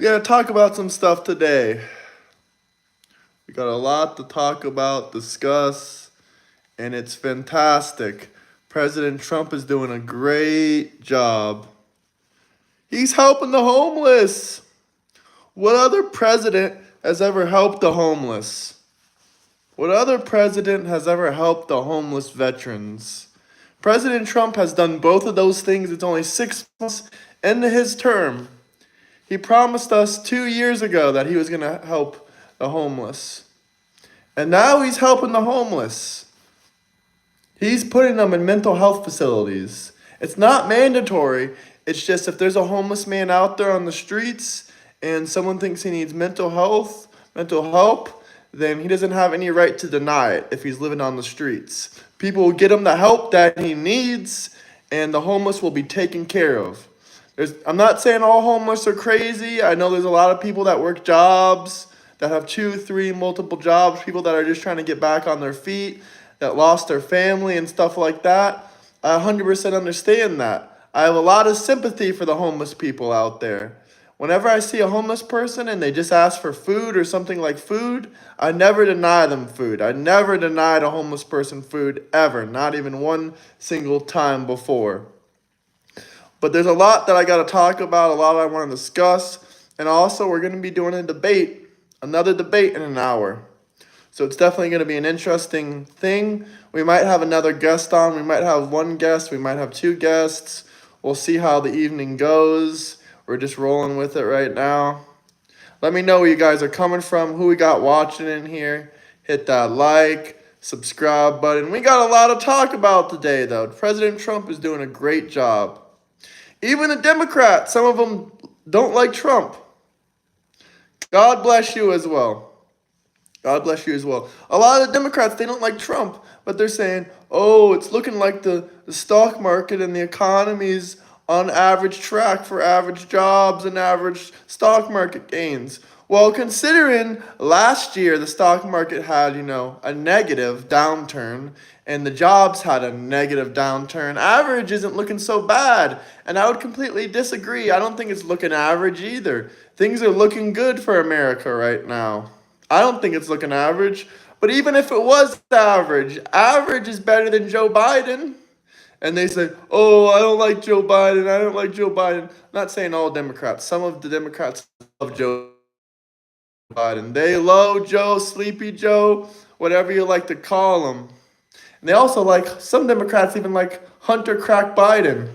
We got to talk about some stuff today. We got a lot to talk about, discuss, and it's fantastic. President Trump is doing a great job. He's helping the homeless. What other president has ever helped the homeless? What other president has ever helped the homeless veterans? President Trump has done both of those things. It's only 6 months into his term. He promised us 2 years ago that he was going to help the homeless. And now he's helping the homeless. He's putting them in mental health facilities. It's not mandatory. It's just if there's a homeless man out there on the streets and someone thinks he needs mental help, then he doesn't have any right to deny it if he's living on the streets. People will get him the help that he needs, and the homeless will be taken care of. I'm not saying all homeless are crazy. I know there's a lot of people that work jobs, that have 2, 3, multiple jobs, people that are just trying to get back on their feet, that lost their family and stuff like that. I 100% understand that. I have a lot of sympathy for the homeless people out there. Whenever I see a homeless person and they just ask for food or something like food, I never deny them food. I never denied a homeless person food ever, not even one single time before. But there's a lot that I got to talk about, a lot I want to discuss, and also we're going to be doing another debate in an hour. So it's definitely going to be an interesting thing. We might have another guest on. We might have one guest. We might have 2 guests. We'll see how the evening goes. We're just rolling with it right now. Let me know where you guys are coming from, who we got watching in here. Hit that like, subscribe button. We got a lot to talk about today, though. President Trump is doing a great job. Even the Democrats, some of them don't like Trump. God bless you as well. God bless you as well. A lot of the Democrats, they don't like Trump, but they're saying, oh, it's looking like the stock market and the economy's on average track for average jobs and average stock market gains. Well, considering last year the stock market had, a negative downturn and the jobs had a negative downturn, average isn't looking so bad. And I would completely disagree. I don't think it's looking average either. Things are looking good for America right now. I don't think it's looking average. But even if it was average is better than Joe Biden. And they say, oh, I don't like Joe Biden. I don't like Joe Biden. I'm not saying all Democrats. Some of the Democrats love Joe Biden. They love Joe, Sleepy Joe, whatever you like to call him. And they also some Democrats even like Hunter Crack Biden.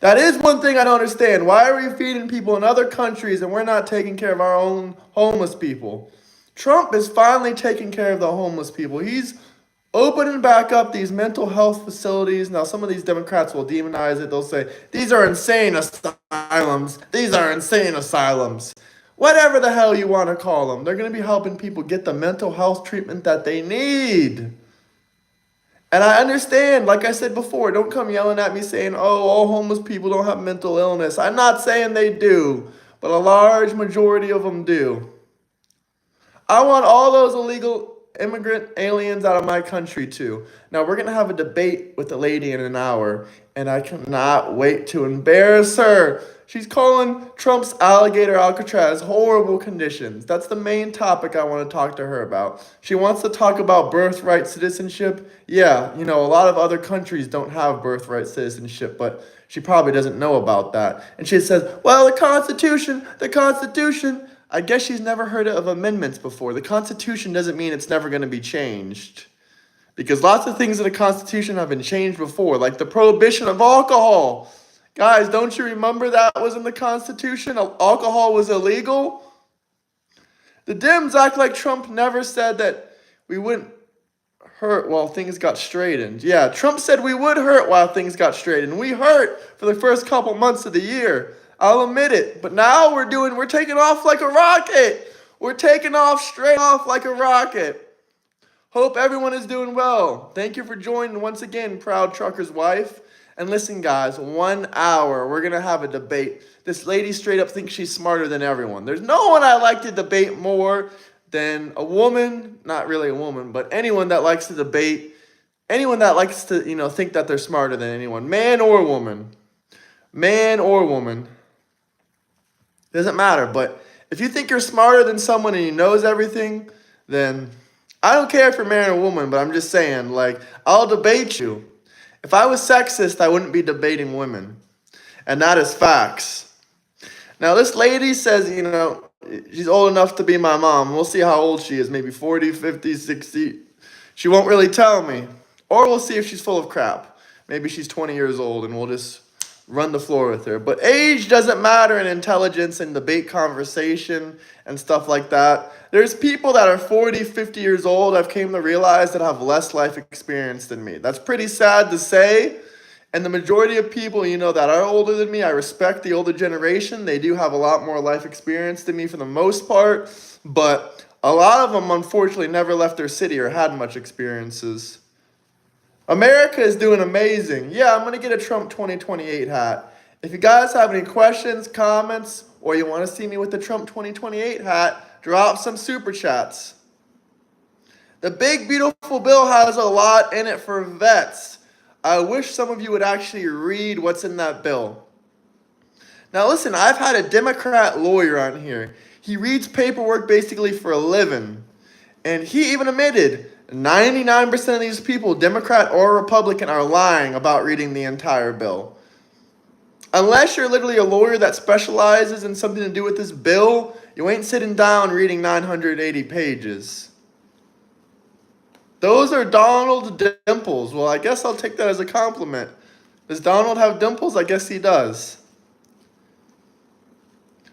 That is one thing I don't understand. Why are we feeding people in other countries and we're not taking care of our own homeless people? Trump is finally taking care of the homeless people. He's opening back up these mental health facilities. Now, some of these Democrats will demonize it. They'll say, these are insane asylums. These are insane asylums. Whatever the hell you want to call them. They're going to be helping people get the mental health treatment that they need. And I understand, like I said before, don't come yelling at me saying, oh, all homeless people don't have mental illness. I'm not saying they do, but a large majority of them do. I want all those illegal immigrant aliens out of my country too. Now we're going to have a debate with the lady in an hour, and I cannot wait to embarrass her. She's calling Trump's Alligator Alcatraz horrible conditions. That's the main topic I want to talk to her about. She wants to talk about birthright citizenship. Yeah, a lot of other countries don't have birthright citizenship, but she probably doesn't know about that. And she says, well, the Constitution. I guess she's never heard of amendments before. The Constitution doesn't mean it's never going to be changed. Because lots of things in the Constitution have been changed before, like the prohibition of alcohol. Guys, don't you remember that was in the Constitution? Alcohol was illegal. The Dems act like Trump never said that we wouldn't hurt while things got straightened. Yeah, Trump said we would hurt while things got straightened. We hurt for the first couple months of the year. I'll admit it. But now we're taking off like a rocket. We're taking off straight off like a rocket. Hope everyone is doing well. Thank you for joining once again, Proud Trucker's Wife. And listen, guys, 1 hour, we're going to have a debate. This lady straight up thinks she's smarter than everyone. There's no one I like to debate more than a woman, not really a woman, but anyone that likes to debate, anyone that likes to, think that they're smarter than anyone, man or woman. Man or woman. It doesn't matter. But if you think you're smarter than someone and he knows everything, then I don't care if you're marrying a woman, but I'm just saying, like, I'll debate you. If I was sexist, I wouldn't be debating women. And that is facts. Now, this lady says, she's old enough to be my mom. We'll see how old she is, maybe 40, 50, 60. She won't really tell me. Or we'll see if she's full of crap. Maybe she's 20 years old and we'll just run the floor with her. But age doesn't matter in intelligence and debate conversation and stuff like that. There's people that are 40, 50 years old, I've came to realize, that have less life experience than me. That's pretty sad to say. And the majority of people, that are older than me, I respect the older generation. They do have a lot more life experience than me for the most part. But a lot of them, unfortunately, never left their city or had much experiences. America is doing amazing. Yeah, I'm going to get a Trump 2028 hat. If you guys have any questions, comments, or you want to see me with the Trump 2028 hat, drop some super chats. The big, beautiful bill has a lot in it for vets. I wish some of you would actually read what's in that bill. Now listen, I've had a Democrat lawyer on here. He reads paperwork basically for a living. And he even admitted 99% of these people, Democrat or Republican, are lying about reading the entire bill. Unless you're literally a lawyer that specializes in something to do with this bill, you ain't sitting down reading 980 pages. Those are Donald dimples. Well, I guess I'll take that as a compliment. Does Donald have dimples? I guess he does.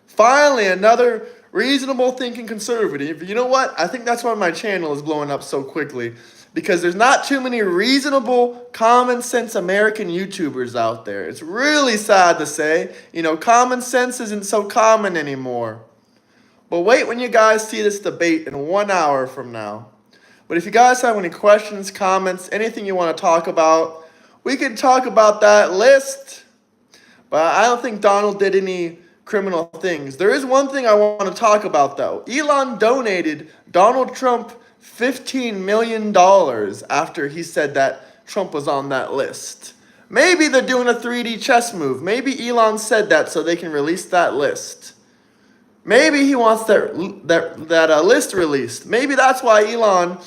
Finally, another reasonable thinking conservative. You know what? I think that's why my channel is blowing up so quickly. Because there's not too many reasonable, common sense American YouTubers out there. It's really sad to say. Common sense isn't so common anymore. But wait when you guys see this debate in 1 hour from now. But if you guys have any questions, comments, anything you want to talk about, we can talk about that list. But I don't think Donald did any criminal things. There is one thing I want to talk about, though. Elon donated Donald Trump $15 million after he said that Trump was on that list. Maybe they're doing a 3D chess move. Maybe Elon said that so they can release that list. Maybe he wants that list released. Maybe that's why Elon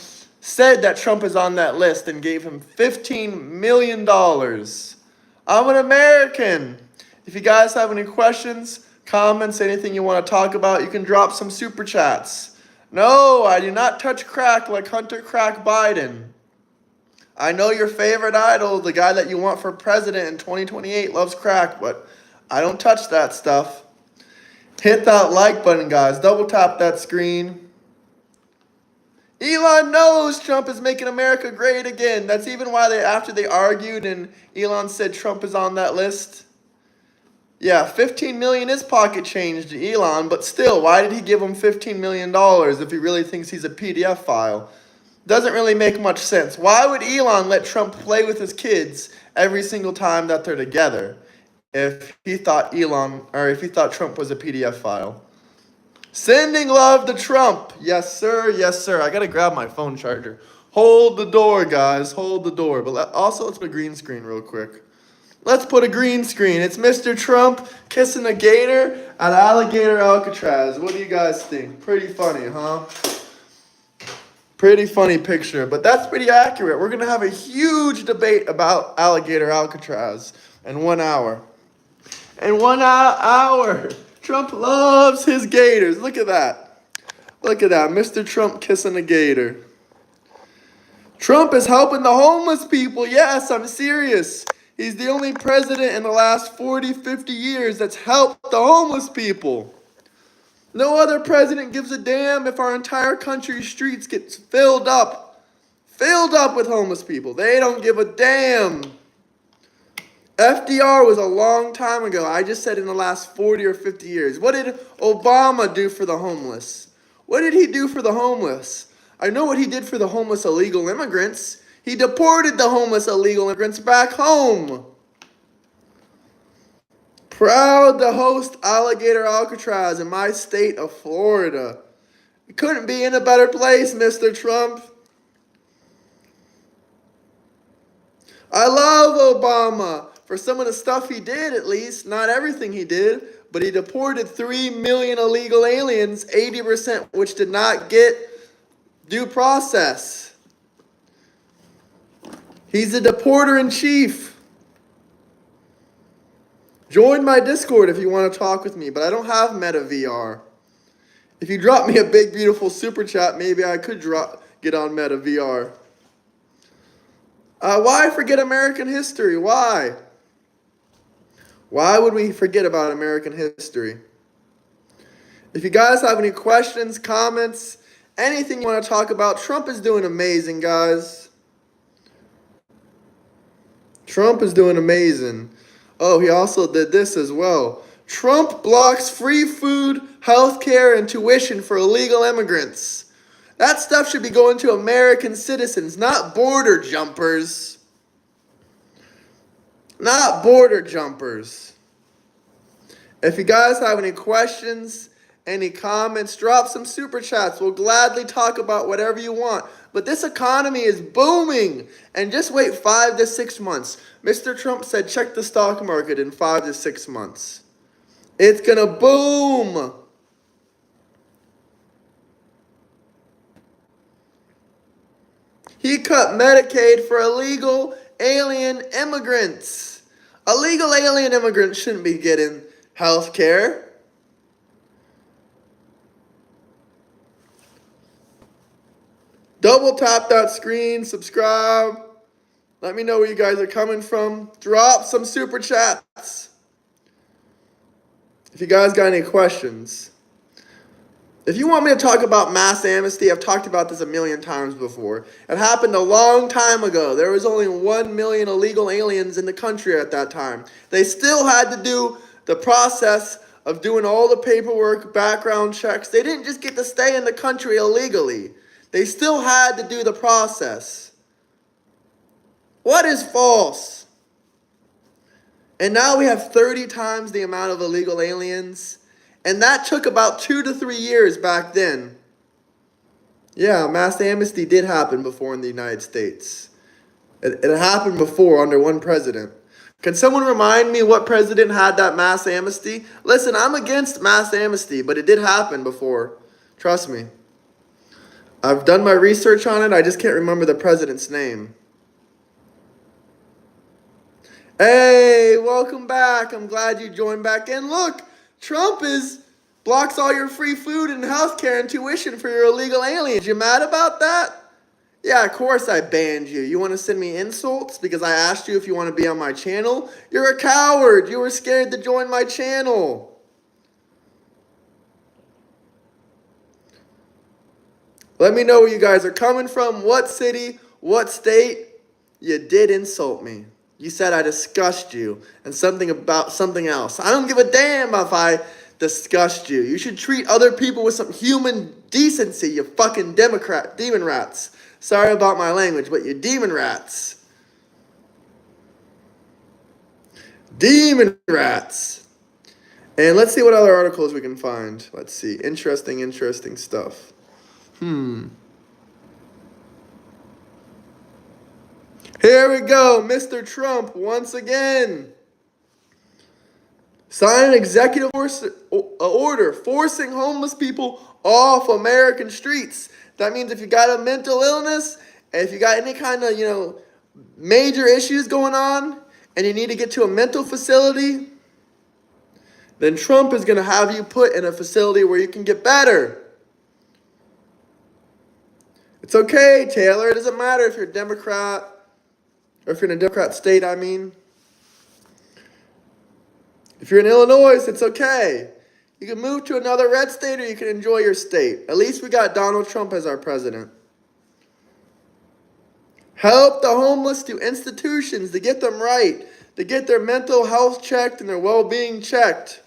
said that Trump is on that list and gave him $15 million. I'm an American. If you guys have any questions, comments, anything you want to talk about, you can drop some super chats. No, I do not touch crack like Hunter Crack Biden. I know your favorite idol, the guy that you want for president in 2028, loves crack, but I don't touch that stuff. Hit that like button, guys. Double tap that screen. Elon knows Trump is making America great again. That's even why after they argued and Elon said Trump is on that list. Yeah, $15 million is pocket change to Elon, but still, why did he give him $15 million if he really thinks he's a PDF file? Doesn't really make much sense. Why would Elon let Trump play with his kids every single time that they're together if he thought Trump was a PDF file? Sending love to Trump. Yes, sir. Yes, sir. I got to grab my phone charger. Hold the door, guys. Hold the door. But also, let's put a green screen real quick. Let's put a green screen. It's Mr. Trump kissing a gator at Alligator Alcatraz. What do you guys think? Pretty funny, huh? Pretty funny picture. But that's pretty accurate. We're going to have a huge debate about Alligator Alcatraz in 1 hour. In 1 hour. Trump loves his gators. Look at that. Look at that. Mr. Trump kissing a gator. Trump is helping the homeless people. Yes, I'm serious. He's the only president in the last 40, 50 years that's helped the homeless people. No other president gives a damn if our entire country's streets get filled up with homeless people. They don't give a damn. FDR was a long time ago. I just said in the last 40 or 50 years. What did Obama do for the homeless? What did he do for the homeless? I know what he did for the homeless illegal immigrants. He deported the homeless illegal immigrants back home. Proud to host Alligator Alcatraz in my state of Florida. You couldn't be in a better place, Mr. Trump. I love Obama. For some of the stuff he did, at least. Not everything he did. but he deported 3 million illegal aliens, 80% which did not get due process. He's the deporter in chief. Join my Discord if you want to talk with me, but I don't have Meta VR. If you drop me a big, beautiful super chat, maybe I could get on Meta VR. Why forget American history? Why? Why would we forget about American history? If you guys have any questions, comments, anything you want to talk about, Trump is doing amazing, guys. Trump is doing amazing. Oh, he also did this as well. Trump blocks free food, health care, and tuition for illegal immigrants. That stuff should be going to American citizens, not border jumpers. Not border jumpers. If you guys have any questions, any comments, drop some super chats. We'll gladly talk about whatever you want. But this economy is booming. And just wait 5 to 6 months. Mr. Trump said check the stock market in 5 to 6 months. It's going to boom. He cut Medicaid for illegal alien immigrants. Illegal alien immigrants shouldn't be getting health care. Double tap that screen, subscribe. Let me know where you guys are coming from. Drop some super chats. If you guys got any questions. If you want me to talk about mass amnesty, I've talked about this a million times before. It happened a long time ago. There was only 1 million illegal aliens in the country at that time. They still had to do the process of doing all the paperwork, background checks. They didn't just get to stay in the country illegally. They still had to do the process. What is false? And now we have 30 times the amount of illegal aliens. And that took about 2 to 3 years back then. Yeah, mass amnesty did happen before in the United States. It happened before under one president. Can someone remind me what president had that mass amnesty? Listen, I'm against mass amnesty, but it did happen before. Trust me. I've done my research on it. I just can't remember the president's name. Hey, welcome back. I'm glad you joined back in. Look, Trump blocks all your free food and health care and tuition for your illegal aliens. You mad about that? Yeah, of course I banned you. You want to send me insults because I asked you if you want to be on my channel? You're a coward. You were scared to join my channel. Let me know where you guys are coming from, what city, what state. You did insult me. You said I discussed you and something about something else. I don't give a damn if I discussed you. You should treat other people with some human decency, you fucking Democrat, demon rats. Sorry about my language, but you demon rats. Demon rats. And let's see what other articles we can find. Let's see. Interesting stuff. Here we go. Mr. Trump, once again. Sign an executive order forcing homeless people off American streets. That means if you got a mental illness, and if you got any kind of, major issues going on, and you need to get to a mental facility, then Trump is going to have you put in a facility where you can get better. It's okay, Taylor. It doesn't matter if you're a Democrat, or if you're in a Democrat state, I mean. If you're in Illinois, it's okay. You can move to another red state or you can enjoy your state. At least we got Donald Trump as our president. Help the homeless to institutions to get them right, to get their mental health checked and their well-being checked.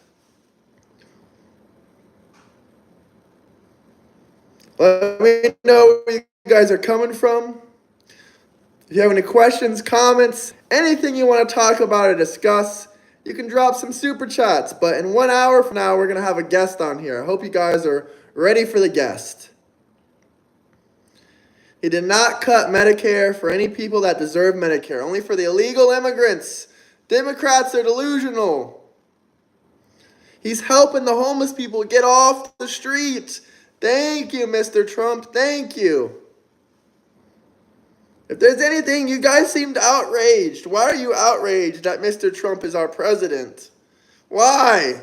Let me know where you guys are coming from. If you have any questions, comments, anything you want to talk about or discuss, you can drop some super chats. But in 1 hour from now, we're going to have a guest on here. I hope you guys are ready for the guest. He did not cut Medicare for any people that deserve Medicare, only for the illegal immigrants. Democrats are delusional. He's helping the homeless people get off the streets. Thank you, Mr. Trump. Thank you. If there's anything, you guys seemed outraged. Why are you outraged that Mr. Trump is our president? Why?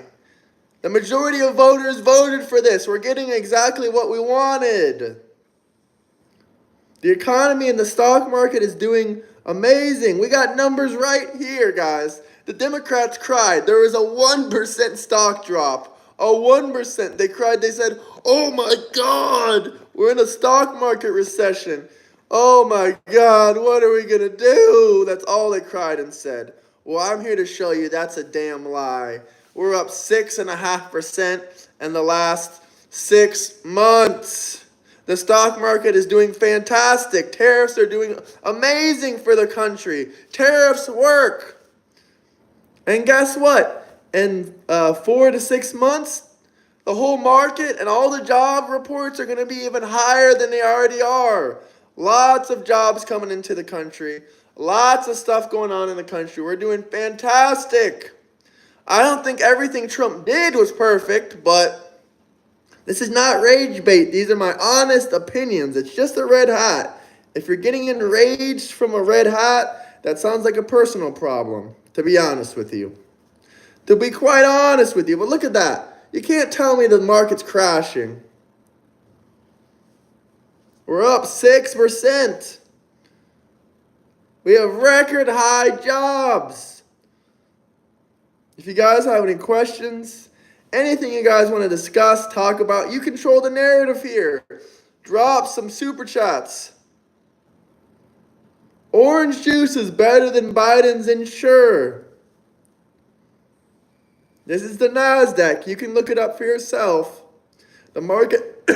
The majority of voters voted for this. We're getting exactly what we wanted. The economy and the stock market is doing amazing. We got numbers right here, guys. The Democrats cried. There was a 1% stock drop. A 1%. They cried. They said, oh my God, we're in a stock market recession. Oh my God, what are we going to do? That's all they cried and said. Well, I'm here to show you that's a damn lie. We're up 6.5% in the last 6 months. The stock market is doing fantastic. Tariffs are doing amazing for the country. Tariffs work. And guess what? In 4 to 6 months, the whole market and all the job reports are going to be even higher than they already are. Lots of jobs coming into the country. Lots of stuff going on in the country. We're doing fantastic. I don't think everything Trump did was perfect, but this is not rage bait. These are my honest opinions. It's just a red hat. If you're getting enraged from a red hat, that sounds like a personal problem, to be honest with you. To be quite honest with you, but look at that. You can't tell me the market's crashing. We're up 6%. We have record high jobs. If you guys have any questions, anything you guys want to discuss, talk about, you control the narrative here. Drop some super chats. Orange juice is better than Biden's Insure. This is the NASDAQ. You can look it up for yourself. The market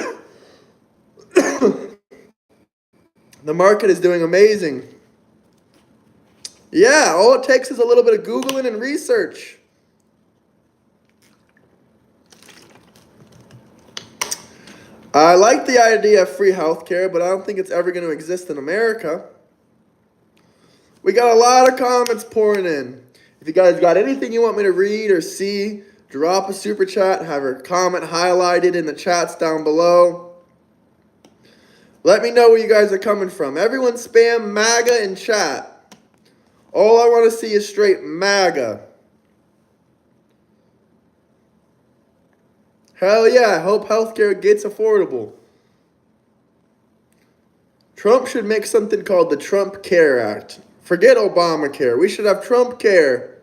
the market is doing amazing. Yeah, all it takes is a little bit of Googling and research. I like the idea of free healthcare, but I don't think it's ever going to exist in America. We got a lot of comments pouring in. If you guys got anything you want me to read or see, drop a super chat, have your comment highlighted in the chats down below. Let me know where you guys are coming from. Everyone spam MAGA in chat. All I want to see is straight MAGA. Hell yeah, I hope healthcare gets affordable. Trump should make something called the Trump Care Act. Forget Obamacare. We should have Trump Care.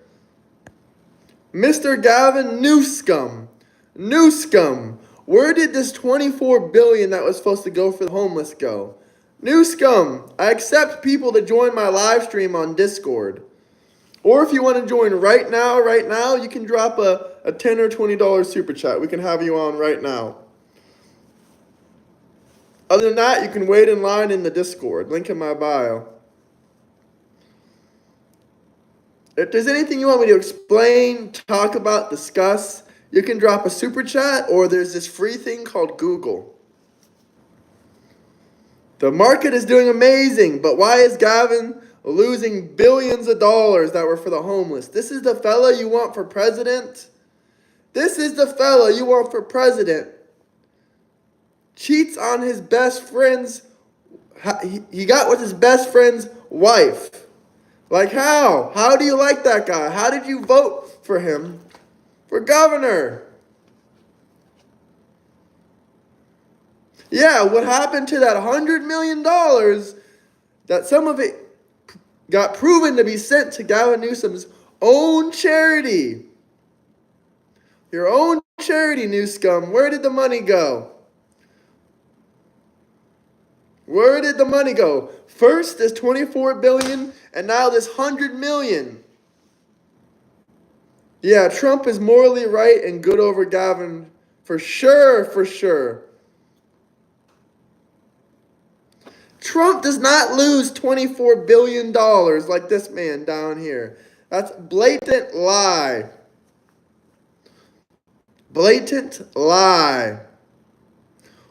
Mr. Gavin Newsom. Newsom. Where did this $24 billion that was supposed to go for the homeless go? Newsom. I accept people to join my live stream on Discord. Or if you want to join right now, you can drop a $10 or $20 super chat. We can have you on right now. Other than that, you can wait in line in the Discord. Link in my bio. If there's anything you want me to explain, talk about, discuss, you can drop a super chat, or there's this free thing called Google. The market is doing amazing, but why is Gavin losing billions of dollars that were for the homeless? This is the fella you want for president? This is the fella you want for president. Cheats on his best friend's, he got with his best friend's wife. Like how? How do you like that guy? How did you vote for him for governor? Yeah, what happened to that $100 million that some of it got proven to be sent to Gavin Newsom's own charity? Your own charity, Newsom. Where did the money go? Where did the money go? First, this $24 billion, and now this $100 million. Yeah, Trump is morally right and good over Gavin. For sure, for sure. Trump does not lose $24 billion like this man down here. That's blatant lie. Blatant lie.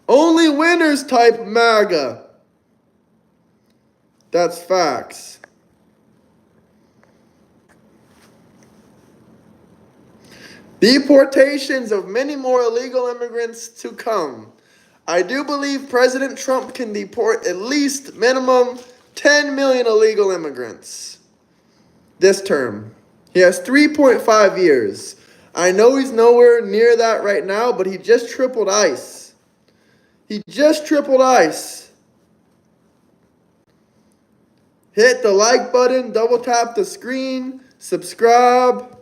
Only winners type MAGA. That's facts. Deportations of many more illegal immigrants to come. I do believe President Trump can deport at least minimum 10 million illegal immigrants this term. He has 3.5 years. I know he's nowhere near that right now, but he just tripled ice. He just tripled ice. Hit the like button, double tap the screen, subscribe.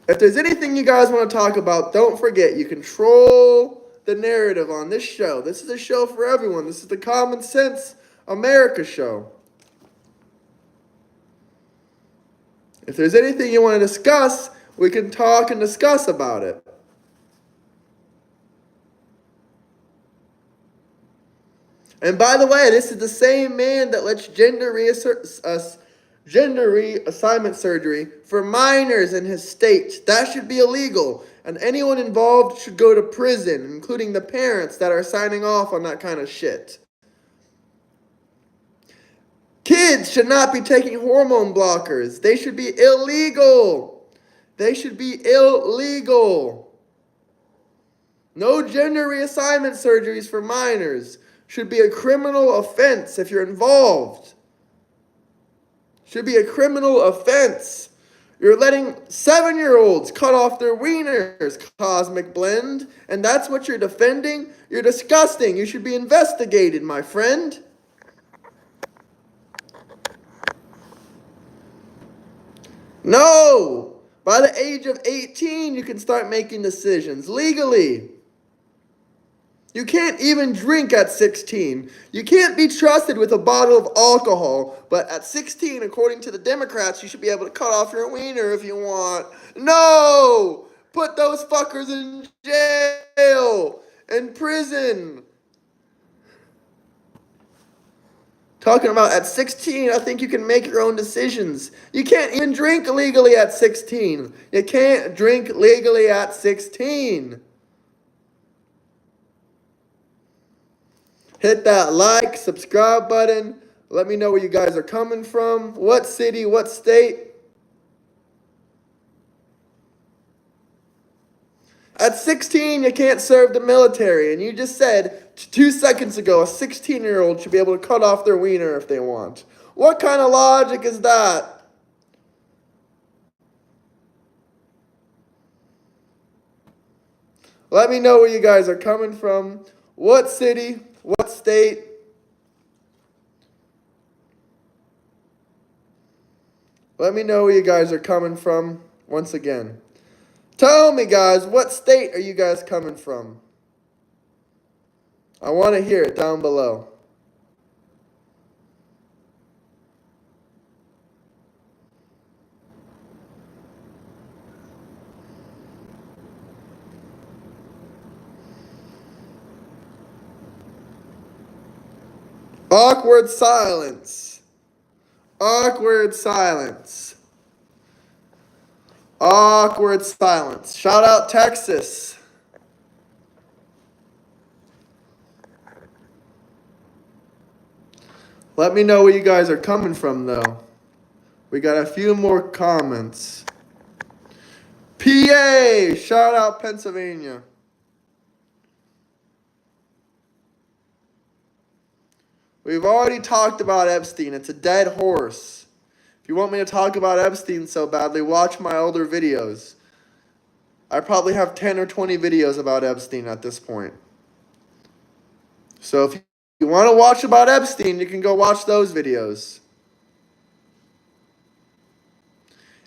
If there's anything you guys want to talk about, don't forget, you control the narrative on this show. This is a show for everyone. This is the Common Sense America show. If there's anything you want to discuss, we can talk and discuss about it. And by the way, this is the same man that lets gender reassignment surgery for minors in his state. That should be illegal. And anyone involved should go to prison, including the parents that are signing off on that kind of shit. Kids should not be taking hormone blockers. They should be illegal. They should be illegal. No gender reassignment surgeries for minors. Should be a criminal offense if you're involved. Should be a criminal offense. You're letting 7-year-olds cut off their wieners, Cosmic Blend, and that's what you're defending? You're disgusting. You should be investigated, my friend. No! By the age of 18, you can start making decisions legally. You can't even drink at 16. You can't be trusted with a bottle of alcohol. But at 16, according to the Democrats, you should be able to cut off your wiener if you want. No! Put those fuckers in jail. In prison. Talking about at 16, I think you can make your own decisions. You can't even drink legally at 16. You can't drink legally at 16. Hit that like, subscribe button. Let me know where you guys are coming from. What city, what state? At 16, you can't serve the military. And you just said 2 seconds ago, a 16-year-old should be able to cut off their wiener if they want. What kind of logic is that? Let me know where you guys are coming from. What city? What state? Let me know where you guys are coming from once again. Tell me, guys, what state are you guys coming from? I want to hear it down below. Awkward silence. Awkward silence. Awkward silence. Shout out Texas. Let me know where you guys are coming from, though. We got a few more comments. PA. Shout out Pennsylvania. We've already talked about Epstein. It's a dead horse. If you want me to talk about Epstein so badly, watch my older videos. I probably have 10 or 20 videos about Epstein at this point. So if you want to watch about Epstein, you can go watch those videos.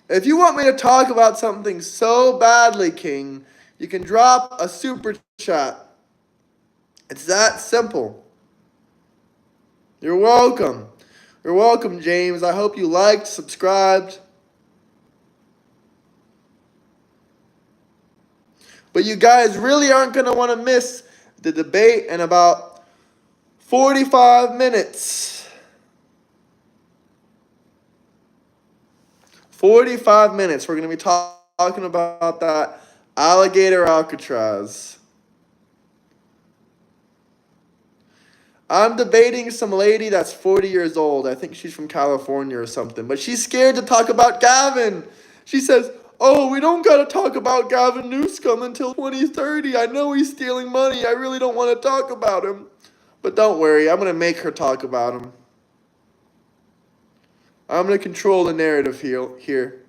If you want me to talk about something so badly, King, you can drop a super chat. It's that simple. You're welcome. You're welcome, James. I hope you liked, subscribed. But you guys really aren't going to want to miss the debate in about 45 minutes. 45 minutes. We're going to be talking about that Alligator Alcatraz. I'm debating some lady that's 40 years old. I think she's from California or something. But she's scared to talk about Gavin. She says, Oh, we don't gotta talk about Gavin Newsom until 2030. I know he's stealing money. I really don't want to talk about him. But don't worry, I'm gonna make her talk about him. I'm gonna control the narrative here.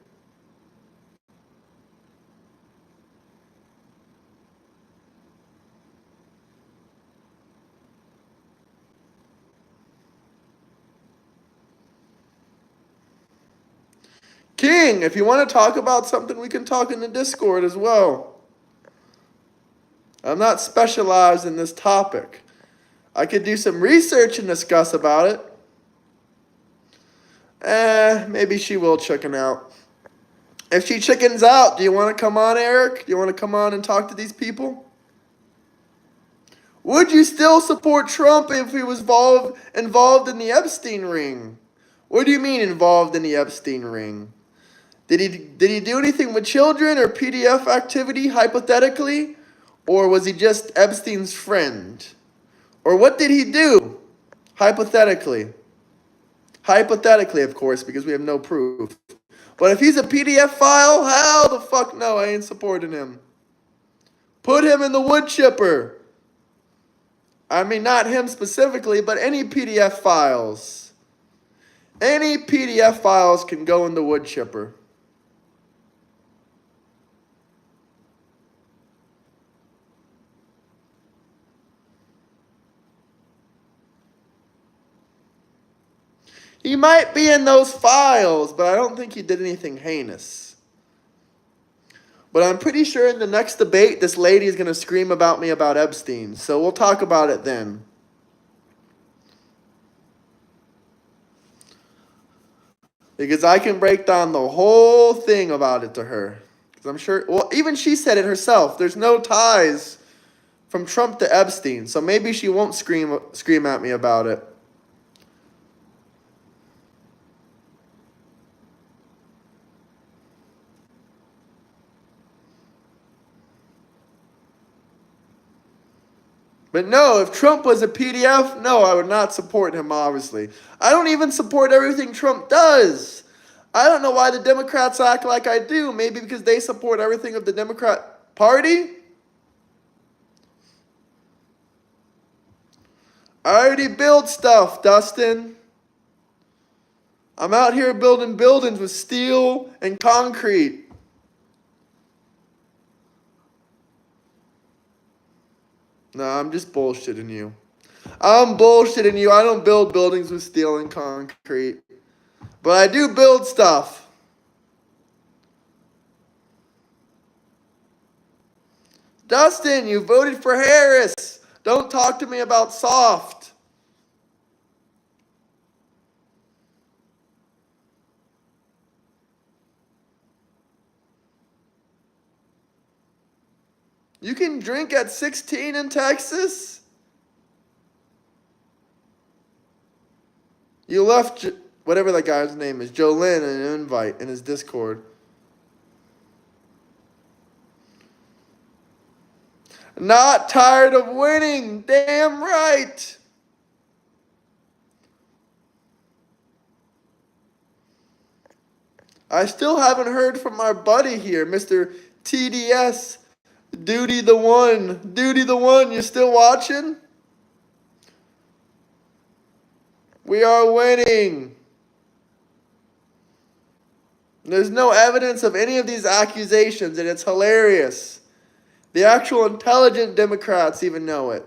King, if you want to talk about something, we can talk in the Discord as well. I'm not specialized in this topic. I could do some research and discuss about it. Maybe she will chicken out. If she chickens out, do you want to come on, Eric? Do you want to come on and talk to these people? Would you still support Trump if he was involved in the Epstein ring? What do you mean involved in the Epstein ring? Did he do anything with children or PDF activity, hypothetically? Or was he just Epstein's friend? Or what did he do, hypothetically? Hypothetically, of course, because we have no proof. But if he's a PDF file, hell the fuck no, I ain't supporting him. Put him in the wood chipper. I mean, not him specifically, but any PDF files. Any PDF files can go in the wood chipper. He might be in those files, but I don't think he did anything heinous. But I'm pretty sure in the next debate, this lady is going to scream about me about Epstein. So we'll talk about it then. Because I can break down the whole thing about it to her. Because I'm sure, well, even she said it herself. There's no ties from Trump to Epstein. So maybe she won't scream at me about it. But no, if Trump was a PDF, no, I would not support him, obviously. I don't even support everything Trump does. I don't know why the Democrats act like I do. Maybe because they support everything of the Democrat Party? I already build stuff, Dustin. I'm out here building buildings with steel and concrete. No, I'm just bullshitting you. I'm bullshitting you. I don't build buildings with steel and concrete. But I do build stuff. Dustin, you voted for Harris. Don't talk to me about soft. You can drink at 16 in Texas? You left whatever that guy's name is, Jolyn, an invite in his Discord. Not tired of winning. Damn right. I still haven't heard from our buddy here, Mr. TDS. Duty the one. Duty the one. You still watching? We are winning. There's no evidence of any of these accusations, and it's hilarious. The actual intelligent Democrats even know it.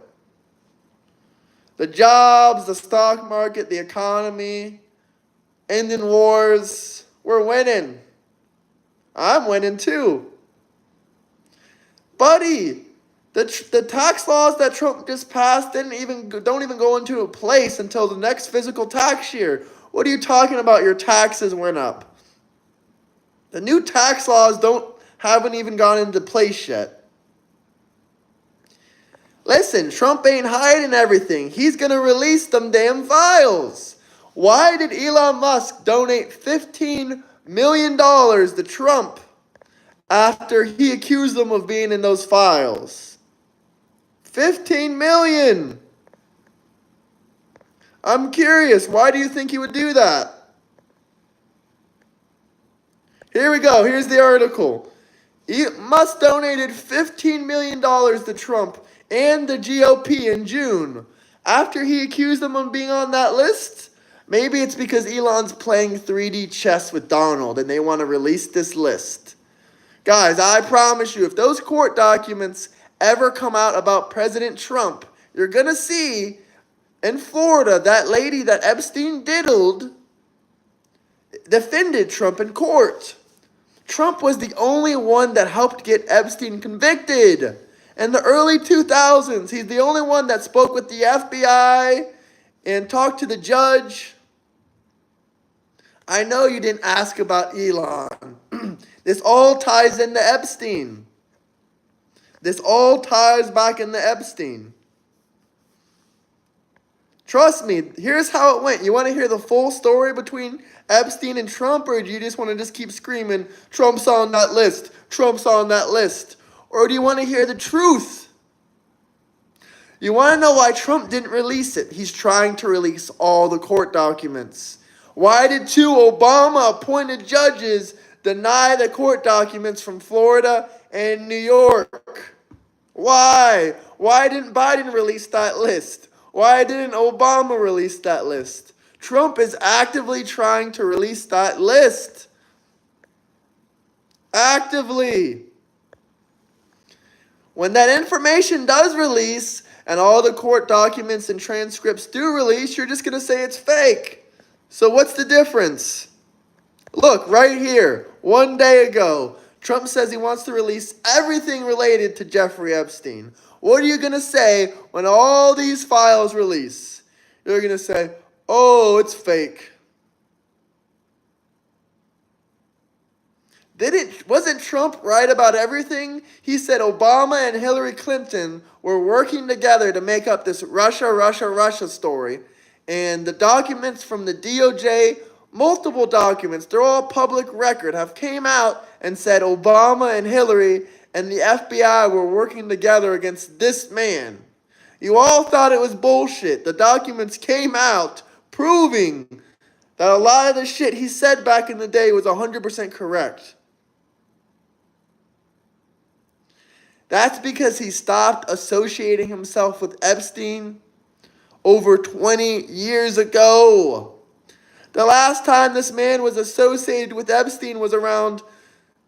The jobs, the stock market, the economy, ending wars. We're winning. I'm winning too. Buddy, the tax laws that Trump just passed don't even go into place until the next fiscal tax year. What are you talking about? Your taxes went up. The new tax laws haven't even gone into place yet. Listen, Trump ain't hiding everything. He's going to release them damn files. Why did Elon Musk donate $15 million to Trump after he accused them of being in those files? $15 million. I'm curious, why do you think he would do that? Here we go. Here's the article. Musk donated $15 million to Trump and the GOP in June. After he accused them of being on that list? Maybe it's because Elon's playing 3D chess with Donald and they want to release this list. Guys, I promise you, if those court documents ever come out about President Trump, you're going to see in Florida that lady that Epstein diddled defended Trump in court. Trump was the only one that helped get Epstein convicted. In the early 2000s, he's the only one that spoke with the FBI and talked to the judge. I know you didn't ask about Elon. This all ties into Epstein. This all ties back into Epstein. Trust me, here's how it went. You want to hear the full story between Epstein and Trump, or do you just want to just keep screaming, Trump's on that list, Trump's on that list? Or do you want to hear the truth? You want to know why Trump didn't release it? He's trying to release all the court documents. Why did two Obama-appointed judges deny the court documents from Florida and New York? Why? Why didn't Biden release that list? Why didn't Obama release that list? Trump is actively trying to release that list. Actively. When that information does release, and all the court documents and transcripts do release, you're just going to say it's fake. So what's the difference? Look, right here, 1 day ago, Trump says he wants to release everything related to Jeffrey Epstein. What are you going to say when all these files release? You're going to say, oh, it's fake. Wasn't Trump right about everything? He said Obama and Hillary Clinton were working together to make up this Russia story. And the documents from the DOJ, multiple documents, they're all public record, have came out and said Obama and Hillary and the FBI were working together against this man. You all thought it was bullshit. The documents came out proving that a lot of the shit he said back in the day was 100% correct. That's because he stopped associating himself with Epstein over 20 years ago. The last time this man was associated with Epstein was around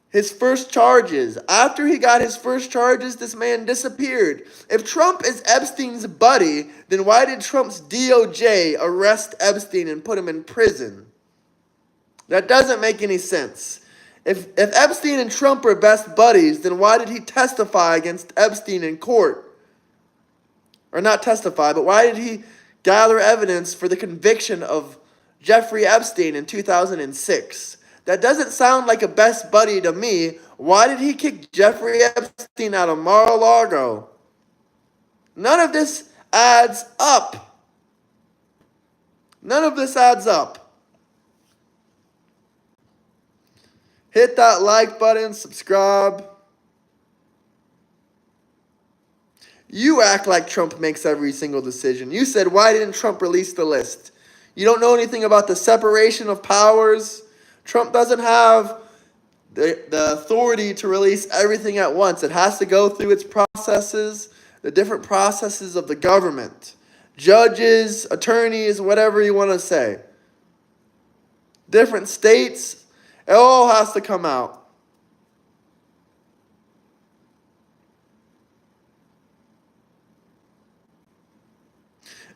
his first charges. After he got his first charges, this man disappeared. If Trump is Epstein's buddy, then why did Trump's DOJ arrest Epstein and put him in prison? That doesn't make any sense. If Epstein and Trump are best buddies, then why did he testify against Epstein in court? Or not testify, but why did he gather evidence for the conviction of Jeffrey Epstein in 2006? That doesn't sound like a best buddy to me. Why did he kick Jeffrey Epstein out of Mar-a-Lago? None of this adds up. None of this adds up. Hit that like button, subscribe. You act like Trump makes every single decision. You said, why didn't Trump release the list? You don't know anything about the separation of powers. Trump doesn't have the authority to release everything at once. It has to go through its processes, the different processes of the government. Judges, attorneys, whatever you want to say. Different states, it all has to come out.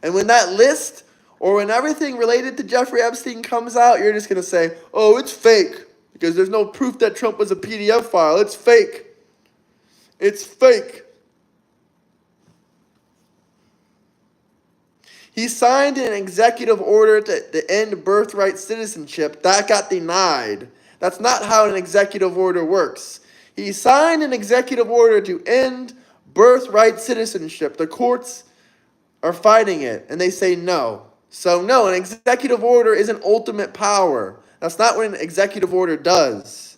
And when that list, or when everything related to Jeffrey Epstein comes out, you're just going to say, oh, it's fake. Because there's no proof that Trump was a PDF file. It's fake. It's fake. He signed an executive order to end birthright citizenship. That got denied. That's not how an executive order works. He signed an executive order to end birthright citizenship. The courts are fighting it, and they say no. So no, an executive order isn't ultimate power. That's not what an executive order does.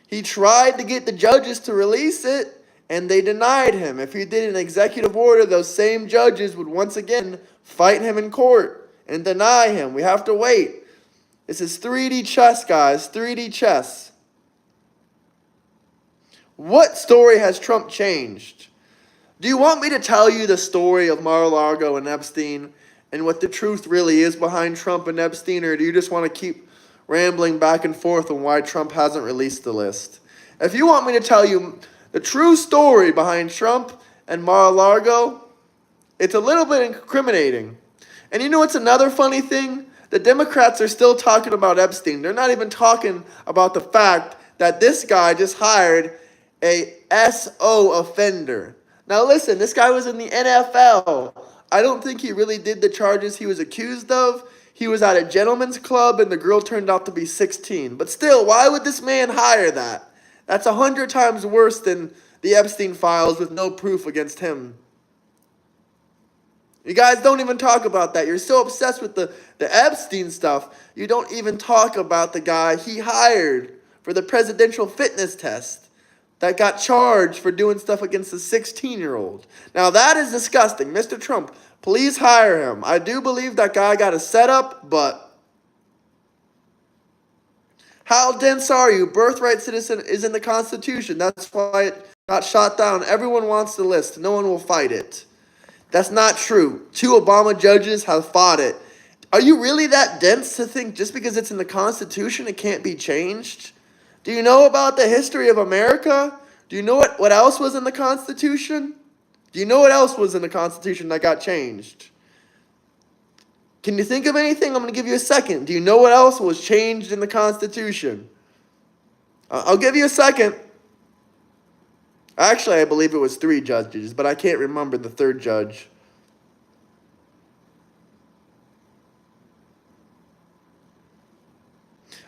He tried to get the judges to release it, and they denied him. If he did an executive order, those same judges would once again fight him in court and deny him. We have to wait. This is 3D chess, guys. 3D chess. What story has Trump changed? Do you want me to tell you the story of Mar-a-Lago and Epstein and what the truth really is behind Trump and Epstein, or do you just want to keep rambling back and forth on why Trump hasn't released the list? If you want me to tell you the true story behind Trump and Mar-a-Lago, it's a little bit incriminating. And you know what's another funny thing? The Democrats are still talking about Epstein. They're not even talking about the fact that this guy just hired a SO offender. Now listen, this guy was in the NFL. I don't think he really did the charges he was accused of. He was at a gentleman's club and the girl turned out to be 16. But still, why would this man hire that? That's 100 times worse than the Epstein files with no proof against him. You guys don't even talk about that. You're so obsessed with the Epstein stuff, you don't even talk about the guy he hired for the presidential fitness test that got charged for doing stuff against a 16-year-old. Now that is disgusting. Mr. Trump, please hire him. I do believe that guy got a setup, but how dense are you? Birthright citizen is in the Constitution. That's why it got shot down. Everyone wants the list. No one will fight it. That's not true. 2 Obama judges have fought it. Are you really that dense to think just because it's in the Constitution it can't be changed? Do you know about the history of America? Do you know what else was in the Constitution? Do you know what else was in the Constitution that got changed? Can you think of anything? I'm going to give you a second. Do you know what else was changed in the Constitution? I'll give you a second. Actually, I believe it was 3 judges, but I can't remember the 3rd judge.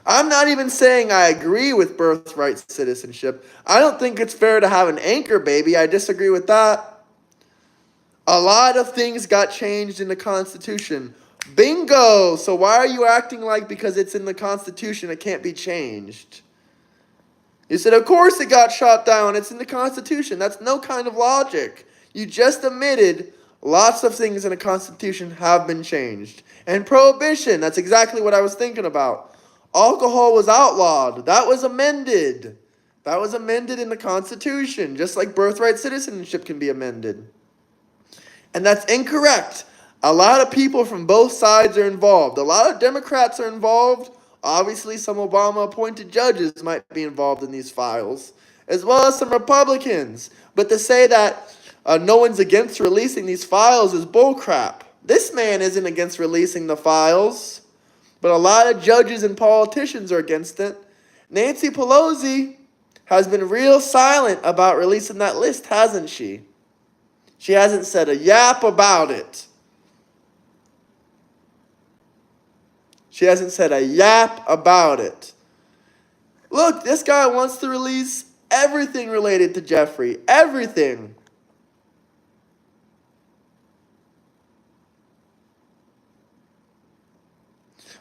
I'm not even saying I agree with birthright citizenship. I don't think it's fair to have an anchor baby. I disagree with that. A lot of things got changed in the Constitution. Bingo! So why are you acting like because it's in the Constitution it can't be changed? You said, of course it got shot down. It's in the Constitution. That's no kind of logic. You just admitted lots of things in the Constitution have been changed. And prohibition, that's exactly what I was thinking about. Alcohol was outlawed. That was amended. That was amended in the Constitution, just like birthright citizenship can be amended. And that's incorrect. A lot of people from both sides are involved. A lot of Democrats are involved. Obviously, some Obama-appointed judges might be involved in these files, as well as some Republicans. But to say that no one's against releasing these files is bullcrap. This man isn't against releasing the files, but a lot of judges and politicians are against it. Nancy Pelosi has been real silent about releasing that list, hasn't she? She hasn't said a yap about it. She hasn't said a yap about it. Look, this guy wants to release everything related to Jeffrey. Everything.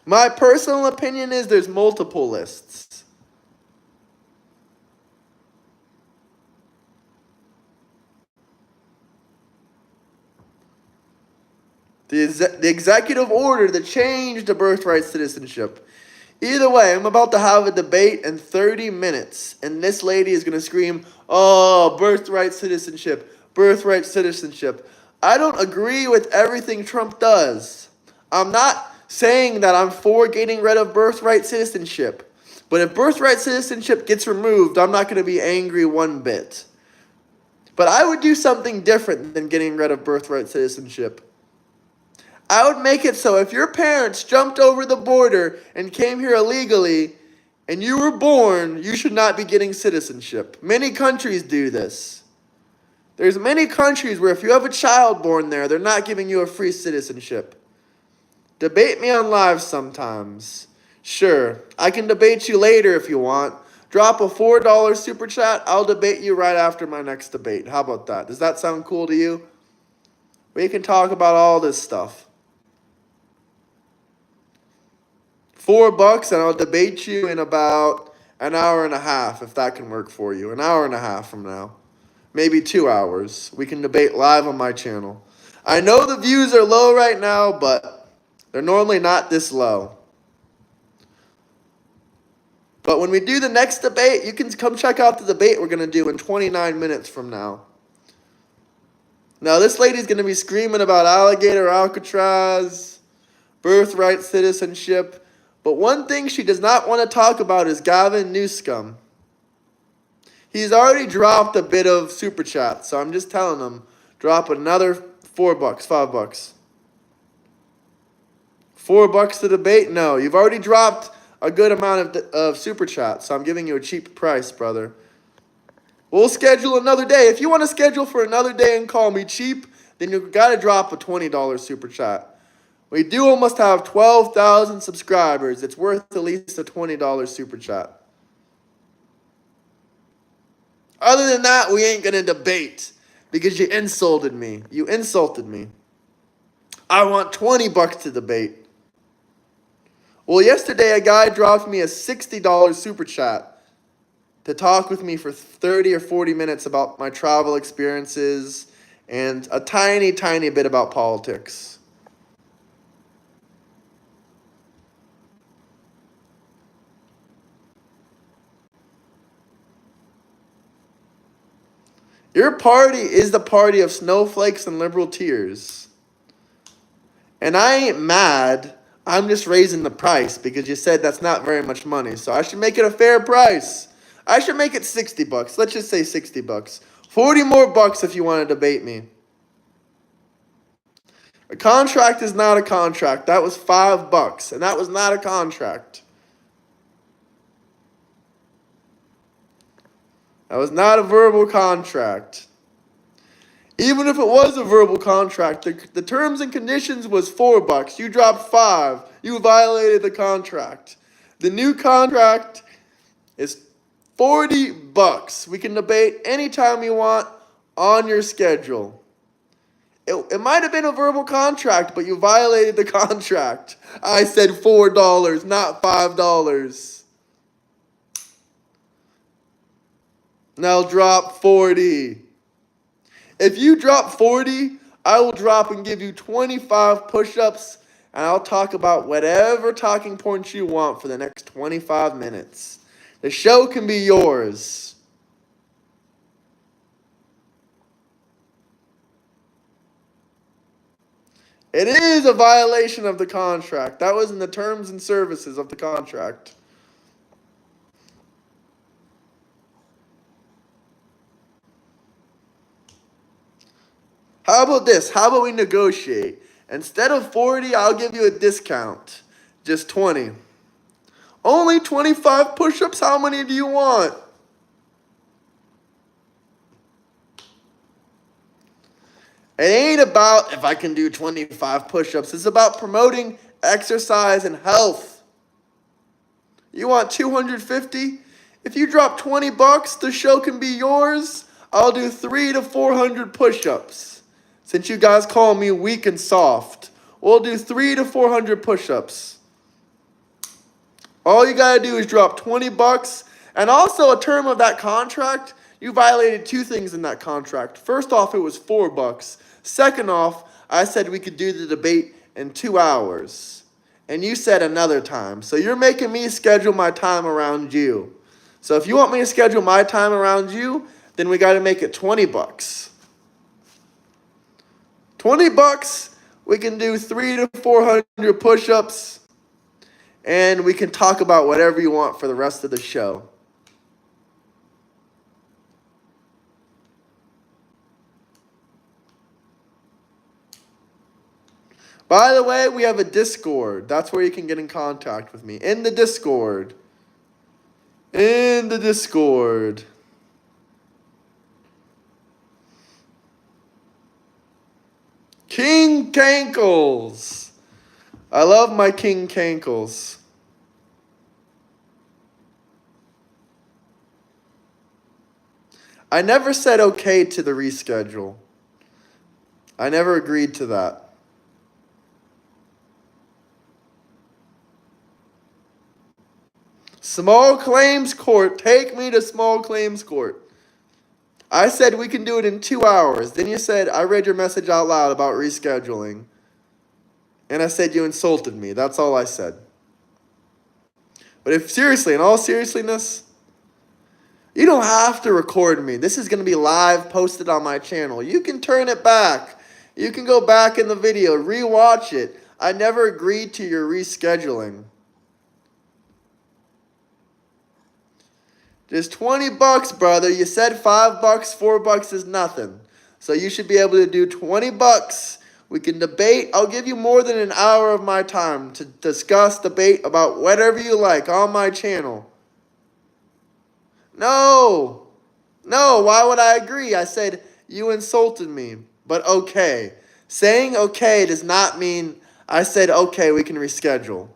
My personal opinion is there's multiple lists. The executive order that changed the birthright citizenship. Either way, I'm about to have a debate in 30 minutes. And this lady is going to scream, oh, birthright citizenship, birthright citizenship. I don't agree with everything Trump does. I'm not saying that I'm for getting rid of birthright citizenship. But if birthright citizenship gets removed, I'm not going to be angry one bit. But I would do something different than getting rid of birthright citizenship. I would make it so if your parents jumped over the border and came here illegally and you were born, you should not be getting citizenship. Many countries do this. There's many countries where if you have a child born there, they're not giving you a free citizenship. Debate me on live sometimes. Sure, I can debate you later if you want. Drop a $4 super chat, I'll debate you right after my next debate. How about that? Does that sound cool to you? We can talk about all this stuff. $4 and I'll debate you in about an hour and a half, if that can work for you. An hour and a half from now. Maybe 2 hours. We can debate live on my channel. I know the views are low right now, but they're normally not this low. But when we do the next debate, you can come check out the debate we're going to do in 29 minutes from now. Now, this lady's going to be screaming about Alligator Alcatraz, birthright, citizenship. But one thing she does not want to talk about is Gavin Newsom. He's already dropped a bit of super chat, so I'm just telling him, drop another $4, $5. $4 to debate? No, you've already dropped a good amount of super chat, so I'm giving you a cheap price, brother. We'll schedule another day. If you want to schedule for another day and call me cheap, then you got to drop a $20 super chat. We do almost have 12,000 subscribers. It's worth at least a $20 super chat. Other than that, we ain't going to debate because you insulted me. You insulted me. I want $20 to debate. Well, yesterday a guy dropped me a $60 super chat to talk with me for 30 or 40 minutes about my travel experiences and a tiny, tiny bit about politics. Your party is the party of snowflakes and liberal tears. And I ain't mad. I'm just raising the price because you said that's not very much money. So I should make it a fair price. I should make it $60. Let's just say $60. 40 more bucks if you want to debate me. A contract is not a contract. That was $5, and that was not a contract. That was not a verbal contract. Even if it was a verbal contract, the terms and conditions was $4. You dropped $5. You violated the contract. The new contract is $40. We can debate anytime you want on your schedule. It might have been a verbal contract, but you violated the contract. I said $4, not $5. Now drop 40. If you drop 40, I will drop and give you 25 push-ups, and I'll talk about whatever talking points you want for the next 25 minutes. The show can be yours. It is a violation of the contract. That was in the terms and services of the contract. How about this? How about we negotiate? Instead of 40, I'll give you a discount. Just 20. Only 25 push-ups? How many do you want? It ain't about if I can do 25 push-ups. It's about promoting exercise and health. You want 250? If you drop $20, the show can be yours. I'll do 300 to 400 push-ups. Since you guys call me weak and soft, we'll do 300 to 400 push-ups. All you gotta do is drop $20, and also a term of that contract. You violated two things in that contract. First off, it was $4. Second off, I said we could do the debate in 2 hours, and you said another time. So you're making me schedule my time around you. So if you want me to schedule my time around you, then we gotta make it $20. $20, we can do 300 to 400 push-ups, and we can talk about whatever you want for the rest of the show. By the way, we have a Discord. That's where you can get in contact with me. In the Discord. In the Discord. King Cankles. I love my King Cankles. I never said okay to the reschedule. I never agreed to that. Small claims court. Take me to small claims court. I said we can do it in 2 hours. Then you said, I read your message out loud about rescheduling. And I said you insulted me. That's all I said. But if seriously, in all seriousness, you don't have to record me. This is going to be live posted on my channel. You can turn it back. You can go back in the video, rewatch it. I never agreed to your rescheduling. Just 20 bucks, brother. You said $5, $4 is nothing. So you should be able to do 20 bucks. We can debate. I'll give you more than an hour of my time to discuss, debate about whatever you like on my channel. No. No, why would I agree? I said you insulted me, but okay. Saying okay does not mean I said okay, we can reschedule.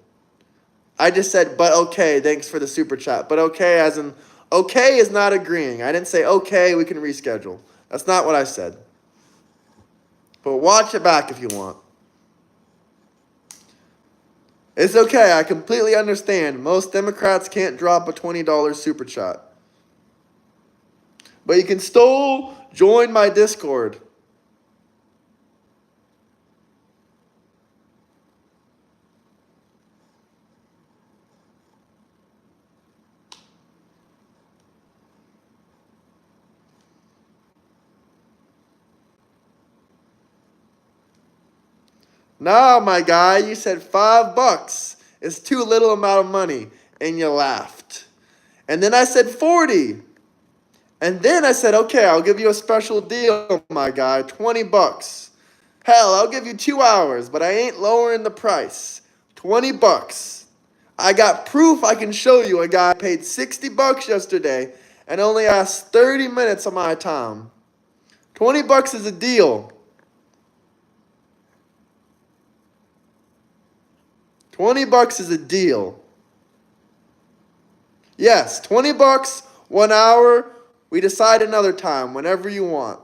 I just said, but okay, thanks for the super chat. But okay as in, okay is not agreeing. I didn't say, okay, we can reschedule. That's not what I said. But watch it back if you want. It's okay. I completely understand. Most Democrats can't drop a $20 super chat. But you can still join my Discord. Nah, my guy, you said $5. It's too little amount of money. And you laughed. And then I said 40. And then I said, okay, I'll give you a special deal, my guy, 20 bucks. Hell, I'll give you 2 hours, but I ain't lowering the price. 20 bucks. I got proof I can show you. A guy paid 60 bucks yesterday and only asked 30 minutes of my time. 20 bucks is a deal. 20 bucks is a deal. Yes, 20 bucks, 1 hour. We decide another time, whenever you want.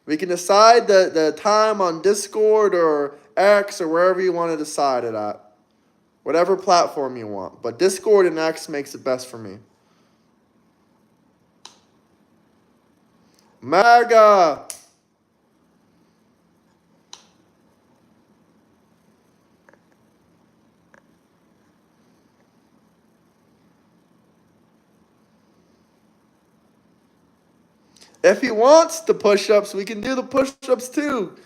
We can decide the time on Discord or X or wherever you want to decide it at. Whatever platform you want. But Discord and X makes it best for me. MAGA! If he wants the push-ups, we can do the push-ups too.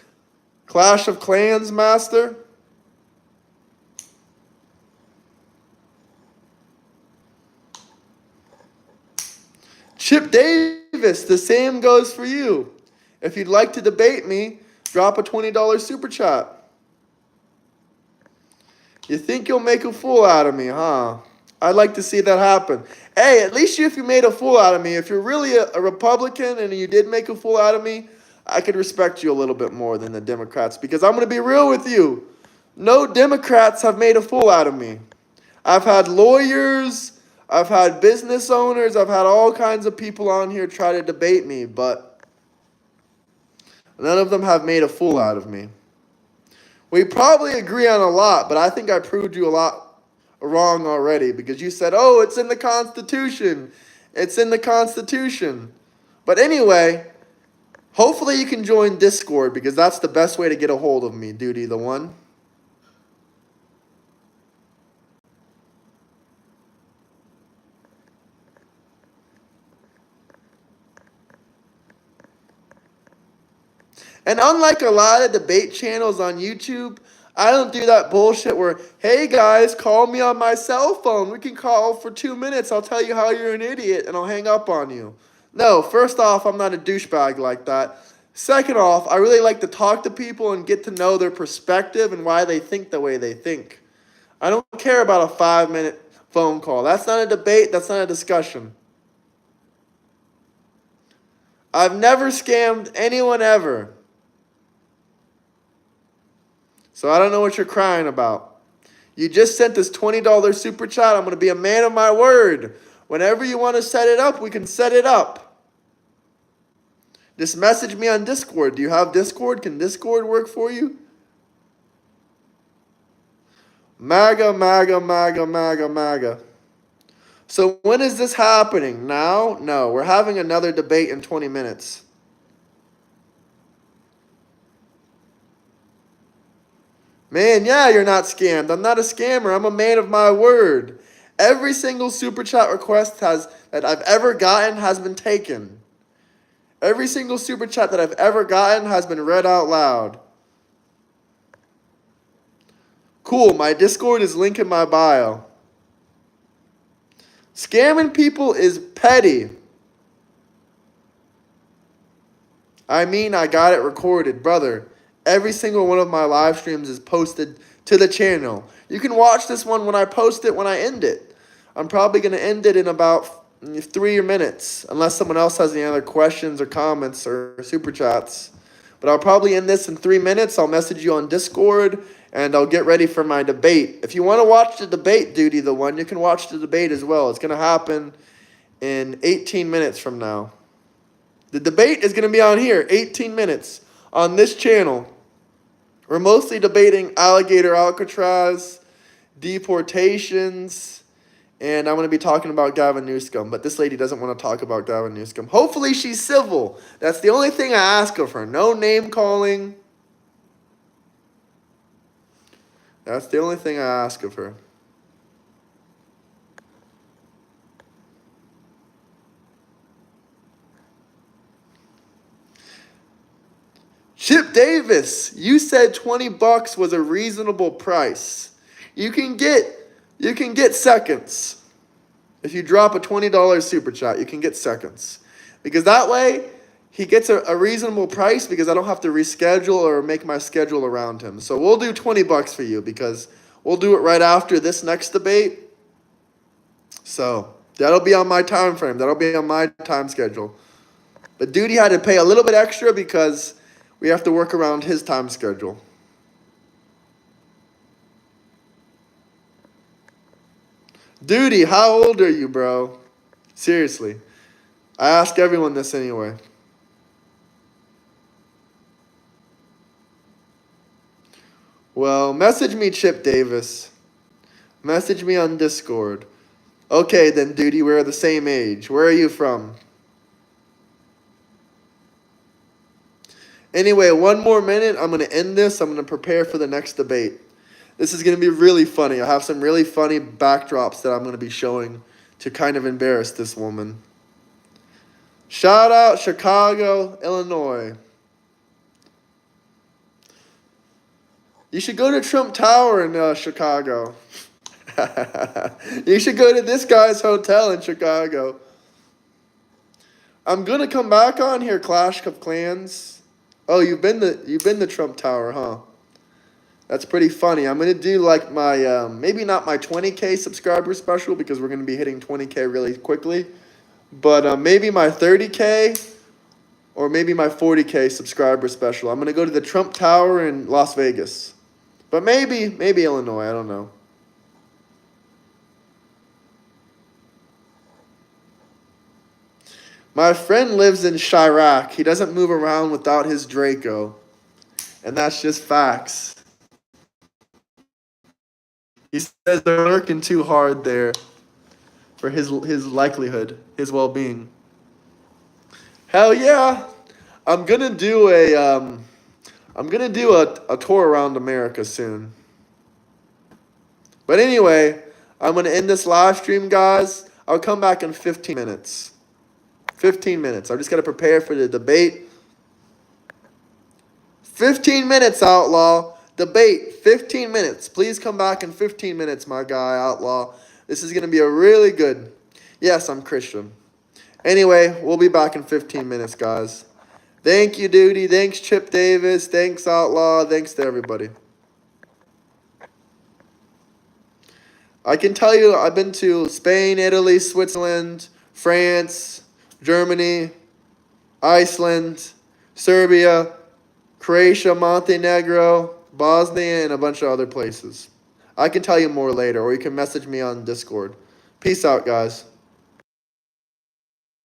Clash of Clans Master. Chip Davis, the same goes for you. If you'd like to debate me, drop a $20 super chat. You think you'll make a fool out of me, huh? I'd like to see that happen. Hey, at least if you made a fool out of me, if you're really a Republican and you did make a fool out of me, I could respect you a little bit more than the Democrats, because I'm going to be real with you. No Democrats have made a fool out of me. I've had lawyers, I've had business owners, I've had all kinds of people on here try to debate me, but none of them have made a fool out of me. We probably agree on a lot, but I think I proved you a lot wrong already, because you said, oh, it's in the Constitution. It's in the Constitution. But anyway, hopefully you can join Discord, because that's the best way to get a hold of me, Duty the One. And unlike a lot of debate channels on YouTube, I don't do that bullshit where, hey guys, call me on my cell phone. We can call for 2 minutes. I'll tell you how you're an idiot and I'll hang up on you. No, first off, I'm not a douchebag like that. Second off, I really like to talk to people and get to know their perspective and why they think the way they think. I don't care about a 5-minute phone call. That's not a debate. That's not a discussion. I've never scammed anyone ever. So I don't know what you're crying about. You just sent this $20 super chat. I'm going to be a man of my word. Whenever you want to set it up, we can set it up. Just message me on Discord. Do you have Discord? Can Discord work for you? MAGA, MAGA, MAGA, MAGA, MAGA. So when is this happening? Now? No, we're having another debate in 20 minutes. Man, yeah, you're not scammed. I'm not a scammer. I'm a man of my word. Every single super chat request that I've ever gotten has been taken. Every single super chat that I've ever gotten has been read out loud. Cool, my Discord is linked in my bio. Scamming people is petty. I mean, I got it recorded, brother. Every single one of my live streams is posted to the channel. You can watch this one when I post it, when I end it. I'm probably going to end it in about 3 minutes, unless someone else has any other questions or comments or super chats. But I'll probably end this in 3 minutes. I'll message you on Discord, and I'll get ready for my debate. If you want to watch the debate, Duty the One, you can watch the debate as well. It's going to happen in 18 minutes from now. The debate is going to be on here, 18 minutes, on this channel. We're mostly debating Alligator Alcatraz, deportations, and I'm going to be talking about Gavin Newsom. But this lady doesn't want to talk about Gavin Newsom. Hopefully she's civil. That's the only thing I ask of her. No name calling. That's the only thing I ask of her. Chip Davis, you said $20 was a reasonable price. You can get seconds. If you drop a $20 super chat, you can get seconds. Because that way, he gets a reasonable price because I don't have to reschedule or make my schedule around him. So we'll do $20 for you because we'll do it right after this next debate. So that'll be on my time frame. That'll be on my time schedule. But Duty had to pay a little bit extra because we have to work around his time schedule. Duty, how old are you, bro? Seriously. I ask everyone this anyway. Well, message me, Chip Davis. Message me on Discord. Okay, then, Duty, we're the same age. Where are you from? Anyway, 1 more minute. I'm going to end this. I'm going to prepare for the next debate. This is going to be really funny. I have some really funny backdrops that I'm going to be showing to kind of embarrass this woman. Shout out Chicago, Illinois. You should go to Trump Tower in Chicago. You should go to this guy's hotel in Chicago. I'm going to come back on here, Clash of Clans. Oh, you've been to Trump Tower, huh? That's pretty funny. I'm going to do like my, maybe not my 20K subscriber special because we're going to be hitting 20K really quickly. But maybe my 30K or maybe my 40K subscriber special. I'm going to go to the Trump Tower in Las Vegas. But maybe Illinois. I don't know. My friend lives in Chirac. He doesn't move around without his Draco. And that's just facts. He says they're lurking too hard there for his likelihood, his well-being. Hell yeah. I'm gonna do a tour around America soon. But anyway, I'm gonna end this live stream, guys. I'll come back in 15 minutes. 15 minutes. I'm just going to prepare for the debate. 15 minutes, Outlaw. Debate, 15 minutes. Please come back in 15 minutes, my guy, Outlaw. This is going to be a really good... Yes, I'm Christian. Anyway, we'll be back in 15 minutes, guys. Thank you, Duty. Thanks, Chip Davis. Thanks, Outlaw. Thanks to everybody. I can tell you I've been to Spain, Italy, Switzerland, France... Germany, Iceland, Serbia, Croatia, Montenegro, Bosnia, and a bunch of other places. I can tell you more later, or you can message me on Discord. Peace out, guys.